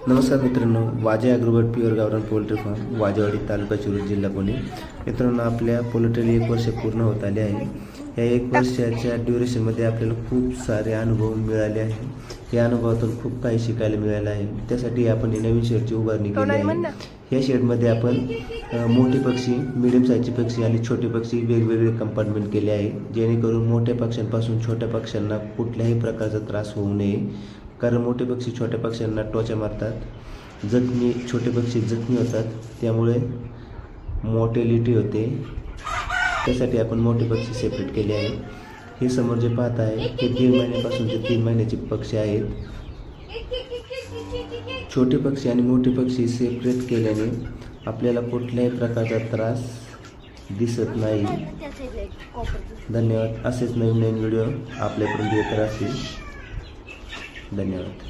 नमस्कार मित्रांनो, वाजे ॲग्रोबर्ट प्युअर गावरान पोल्ट्री फार्म, वाजेवाडी, तालुका शिरूर, जिल्हा पुणे. मित्रांनो, आपल्या पोल्ट्रीला 1 वर्ष पूर्ण होत आले आहे. या 1 वर्षाच्या ड्युरेशनमध्ये आपल्याला खूप सारे अनुभव मिळाले आहे. या अनुभवातून खूप काही शिकायला मिळालं आहे. त्यासाठी आपण ही नवीन शेडची उभारणी केली आहे. या शेडमध्ये आपण मोठे पक्षी, मिडियम साईजचे पक्षी आणि छोटे पक्षी वेगवेगळे कंपार्टमेंट केले आहे, जेणेकरून मोठ्या पक्ष्यांपासून छोट्या पक्ष्यांना कुठल्याही प्रकारचा त्रास होऊ नये. कारण मोठे पक्षी छोट्या पक्ष्यांना टोचा मारतात, छोटे पक्षी जखमी होतात, त्यामुळे मॉर्टेलिटी होते. त्यासाठी आपण मोठे पक्षी सेपरेट केले आहे. हे समोर जे पाहत आहे हे 3 महिन्यापासून ते 3 महिन्याचे पक्षी आहेत. छोटे पक्षी आणि मोठे पक्षी सेपरेट केल्याने आपल्याला कुठल्याही प्रकारचा त्रास दिसत नाही. धन्यवाद. असेच नवीन व्हिडिओ आपल्यापर्यंत येत राहतील. धन्यवाद.